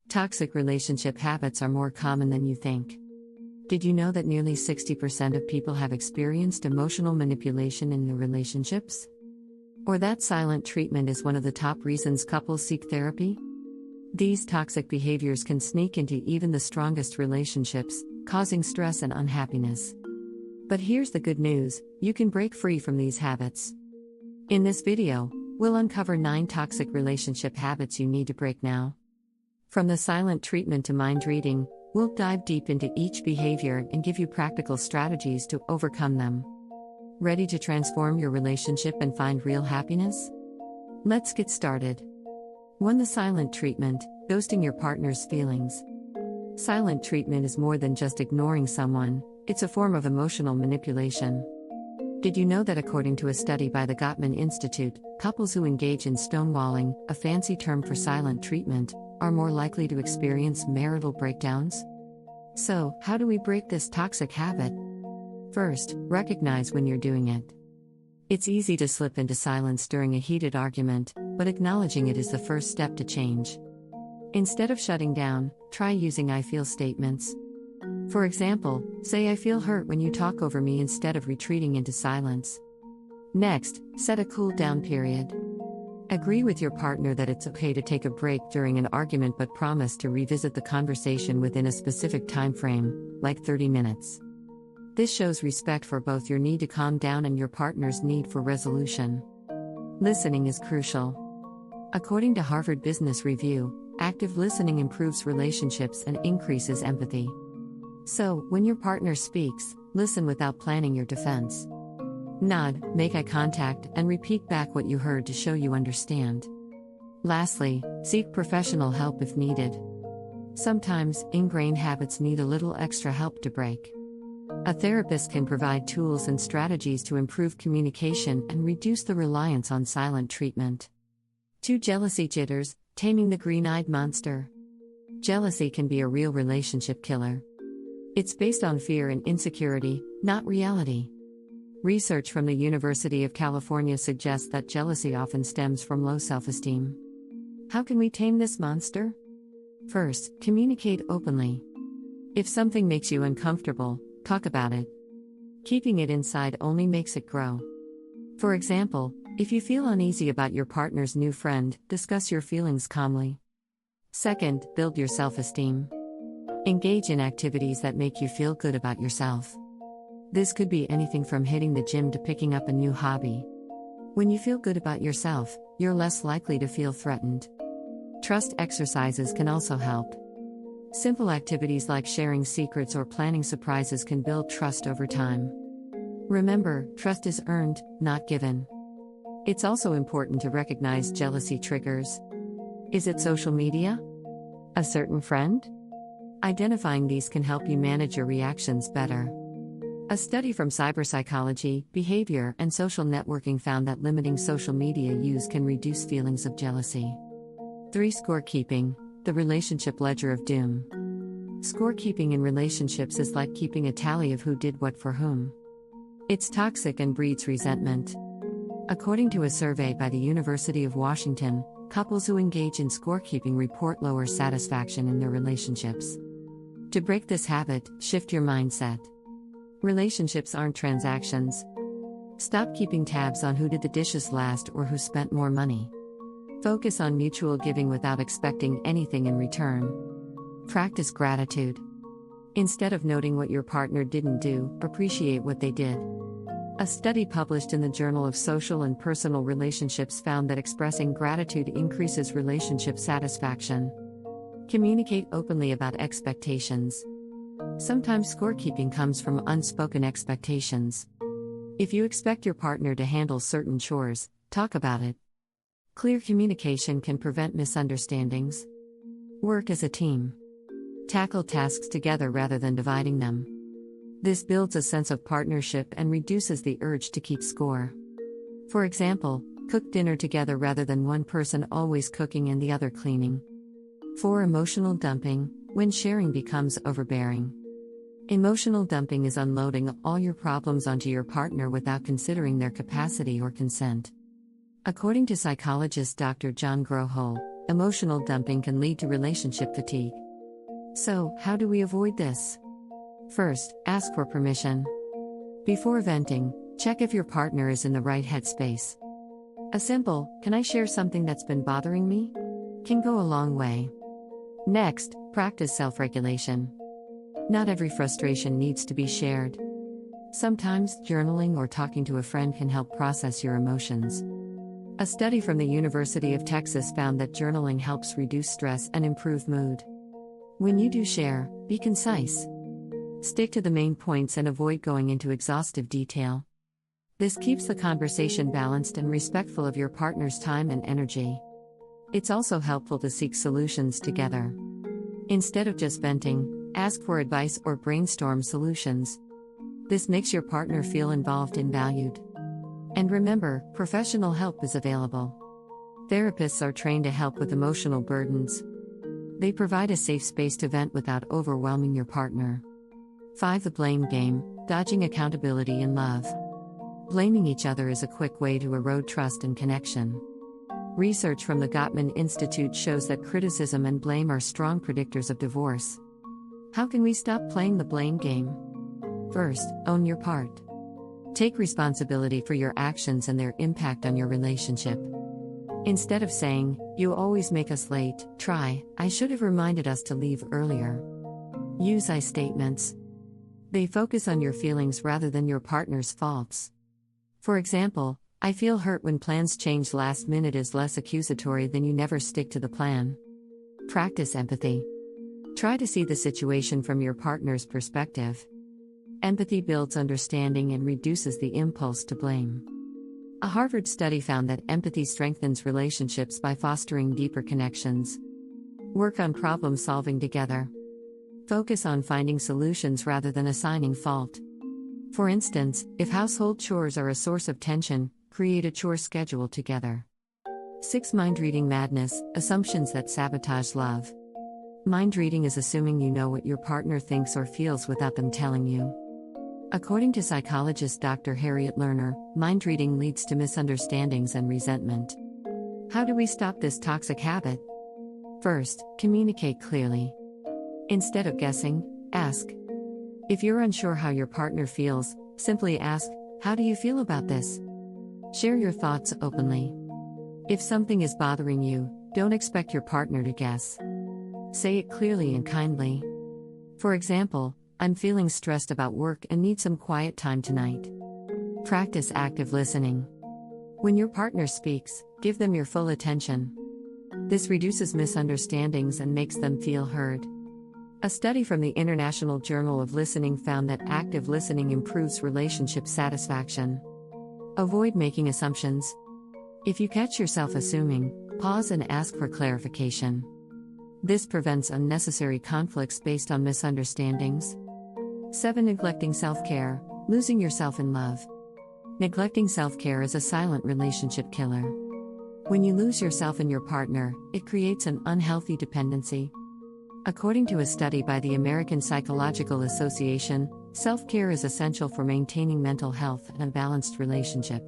Toxic relationship habits are more common than you think. Did you know that nearly 60% of people have experienced emotional manipulation in their relationships? Or that silent treatment is one of the top reasons couples seek therapy? These toxic behaviors can sneak into even the strongest relationships, causing stress and unhappiness. But here's the good news: you can break free from these habits. In this video, we'll uncover 9 toxic relationship habits you need to break now. From the silent treatment to mind reading, we'll dive deep into each behavior and give you practical strategies to overcome them. Ready to transform your relationship and find real happiness? Let's get started. 1. The silent treatment: ghosting your partner's feelings. Silent treatment is more than just ignoring someone, it's a form of emotional manipulation. Did you know that according to a study by the Gottman Institute, couples who engage in stonewalling, a fancy term for silent treatment, are more likely to experience marital breakdowns? So, how do we break this toxic habit? First, recognize when you're doing it. It's easy to slip into silence during a heated argument, but acknowledging it is the first step to change. Instead of shutting down, try using I feel statements. For example, say I feel hurt when you talk over me instead of retreating into silence. Next, set a cool down period. Agree with your partner that it's okay to take a break during an argument, but promise to revisit the conversation within a specific time frame, like 30 minutes. This shows respect for both your need to calm down and your partner's need for resolution. Listening is crucial. According to Harvard Business Review, active listening improves relationships and increases empathy. So, when your partner speaks, listen without planning your defense. Nod, make eye contact, and repeat back what you heard to show you understand. Lastly, seek professional help if needed. Sometimes, ingrained habits need a little extra help to break. A therapist can provide tools and strategies to improve communication and reduce the reliance on silent treatment. 2. Jealousy jitters: taming the green-eyed monster. Jealousy can be a real relationship killer. It's based on fear and insecurity, not reality. Research from the University of California suggests that jealousy often stems from low self-esteem. How can we tame this monster? First, communicate openly. If something makes you uncomfortable, talk about it. Keeping it inside only makes it grow. For example, if you feel uneasy about your partner's new friend, discuss your feelings calmly. Second, build your self-esteem. Engage in activities that make you feel good about yourself. This could be anything from hitting the gym to picking up a new hobby. When you feel good about yourself, you're less likely to feel threatened. Trust exercises can also help. Simple activities like sharing secrets or planning surprises can build trust over time. Remember, trust is earned, not given. It's also important to recognize jealousy triggers. Is it social media? A certain friend? Identifying these can help you manage your reactions better. A study from cyberpsychology, behavior, and social networking found that limiting social media use can reduce feelings of jealousy. 3. Scorekeeping: the relationship ledger of doom. Scorekeeping in relationships is like keeping a tally of who did what for whom. It's toxic and breeds resentment. According to a survey by the University of Washington, couples who engage in scorekeeping report lower satisfaction in their relationships. To break this habit, shift your mindset. Relationships aren't transactions. Stop keeping tabs on who did the dishes last or who spent more money. Focus on mutual giving without expecting anything in return. Practice gratitude. Instead of noting what your partner didn't do, appreciate what they did. A study published in the Journal of Social and Personal Relationships found that expressing gratitude increases relationship satisfaction. Communicate openly about expectations. Sometimes scorekeeping comes from unspoken expectations. If you expect your partner to handle certain chores, talk about it. Clear communication can prevent misunderstandings. Work as a team. Tackle tasks together rather than dividing them. This builds a sense of partnership and reduces the urge to keep score. For example, cook dinner together rather than one person always cooking and the other cleaning. 4. Emotional dumping: when sharing becomes overbearing. Emotional dumping is unloading all your problems onto your partner without considering their capacity or consent. According to psychologist Dr. John Grohol, Emotional dumping can lead to relationship fatigue. So, how do we avoid this? First, ask for permission. Before venting, check if your partner is in the right headspace. A simple, "Can I share something that's been bothering me?" can go a long way. Next, practice self-regulation. Not every frustration needs to be shared. Sometimes, journaling or talking to a friend can help process your emotions. A study from the University of Texas found that journaling helps reduce stress and improve mood. When you do share, be concise. Stick to the main points and avoid going into exhaustive detail. This keeps the conversation balanced and respectful of your partner's time and energy. It's also helpful to seek solutions together. Instead of just venting, ask for advice or brainstorm solutions. This makes your partner feel involved and valued. And remember, professional help is available. Therapists are trained to help with emotional burdens. They provide a safe space to vent without overwhelming your partner. 5. The blame game, dodging accountability in love. Blaming each other is a quick way to erode trust and connection. Research from the Gottman Institute shows that criticism and blame are strong predictors of divorce. How can we stop playing the blame game? First, own your part. Take responsibility for your actions and their impact on your relationship. Instead of saying, "You always make us late," try, "I should have reminded us to leave earlier." Use I statements. They focus on your feelings rather than your partner's faults. For example, "I feel hurt when plans change last minute" is less accusatory than "You never stick to the plan." Practice empathy. Try to see the situation from your partner's perspective. Empathy builds understanding and reduces the impulse to blame. A Harvard study found that empathy strengthens relationships by fostering deeper connections. Work on problem solving together. Focus on finding solutions rather than assigning fault. For instance, if household chores are a source of tension, create a chore schedule together. 6. Mind reading madness, assumptions that sabotage love. Mind reading is assuming you know what your partner thinks or feels without them telling you. According to psychologist Dr. Harriet Lerner, mind reading leads to misunderstandings and resentment. How do we stop this toxic habit? First, communicate clearly. Instead of guessing, ask. If you're unsure how your partner feels, simply ask, "How do you feel about this?" Share your thoughts openly. If something is bothering you, don't expect your partner to guess. Say it clearly and kindly. For example, "I'm feeling stressed about work and need some quiet time tonight." Practice active listening. When your partner speaks, give them your full attention. This reduces misunderstandings and makes them feel heard. A study from the International Journal of Listening found that active listening improves relationship satisfaction. Avoid making assumptions. If you catch yourself assuming, pause and ask for clarification. This prevents unnecessary conflicts based on misunderstandings. 7. Neglecting self-care, losing yourself in love. Neglecting self-care is a silent relationship killer. When you lose yourself in your partner, it creates an unhealthy dependency. According to a study by the American Psychological Association, self-care is essential for maintaining mental health and a balanced relationship.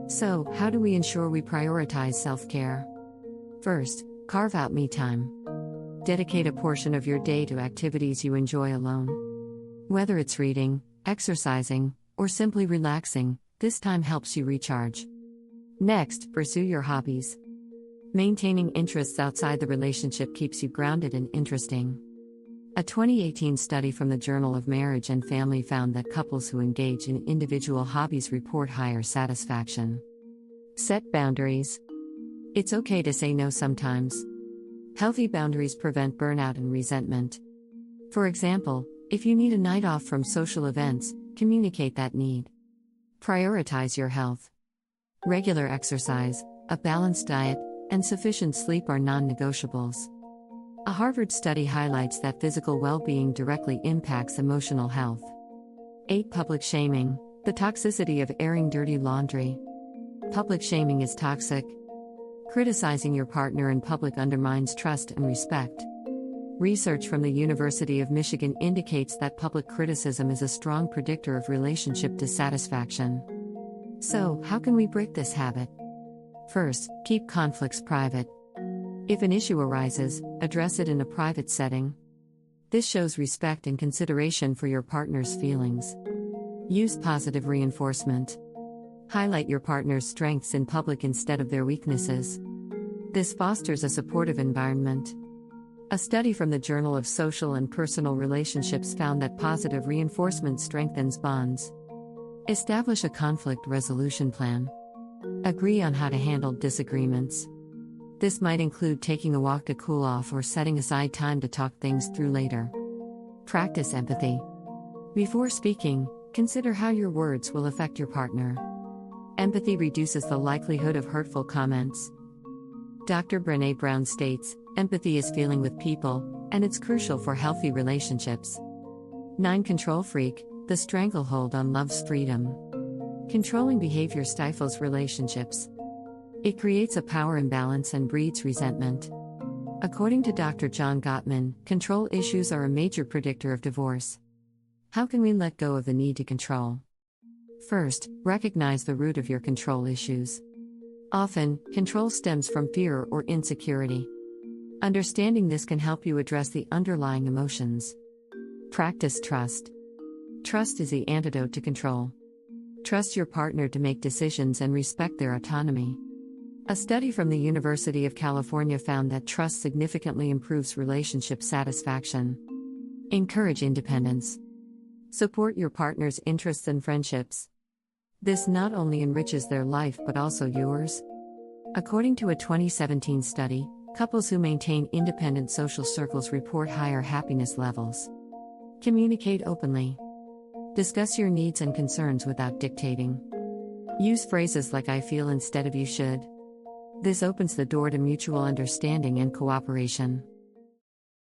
So, how do we ensure we prioritize self-care? First, carve out me time. Dedicate a portion of your day to activities you enjoy alone. Whether it's reading, exercising, or simply relaxing, this time helps you recharge. Next, pursue your hobbies. Maintaining interests outside the relationship keeps you grounded and interesting. A 2018 study from the Journal of Marriage and Family found that couples who engage in individual hobbies report higher satisfaction. Set boundaries. It's okay to say no sometimes. Healthy boundaries prevent burnout and resentment. For example, if you need a night off from social events, communicate that need. Prioritize your health. Regular exercise, a balanced diet, and sufficient sleep are non-negotiables. A Harvard study highlights that physical well-being directly impacts emotional health. 8. Public shaming, the toxicity of airing dirty laundry. Public shaming is toxic. Criticizing your partner in public undermines trust and respect. Research from the University of Michigan indicates that public criticism is a strong predictor of relationship dissatisfaction. So, how can we break this habit? First, keep conflicts private. If an issue arises, address it in a private setting. This shows respect and consideration for your partner's feelings. Use positive reinforcement. Highlight your partner's strengths in public instead of their weaknesses. This fosters a supportive environment. A study from the Journal of Social and Personal Relationships found that positive reinforcement strengthens bonds. Establish a conflict resolution plan. Agree on how to handle disagreements. This might include taking a walk to cool off or setting aside time to talk things through later. Practice empathy. Before speaking, consider how your words will affect your partner. Empathy reduces the likelihood of hurtful comments. Dr. Brené Brown states, empathy is feeling with people, and it's crucial for healthy relationships. 9. Control freak, the stranglehold on love's freedom. Controlling behavior stifles relationships. It creates a power imbalance and breeds resentment. According to Dr. John Gottman, control issues are a major predictor of divorce. How can we let go of the need to control? First, recognize the root of your control issues. Often, control stems from fear or insecurity. Understanding this can help you address the underlying emotions. Practice trust. Trust is the antidote to control. Trust your partner to make decisions and respect their autonomy. A study from the University of California found that trust significantly improves relationship satisfaction. Encourage independence. Support your partner's interests and friendships. This not only enriches their life but also yours. According to a 2017 study, couples who maintain independent social circles report higher happiness levels. Communicate openly. Discuss your needs and concerns without dictating. Use phrases like "I feel" instead of "you should." This opens the door to mutual understanding and cooperation.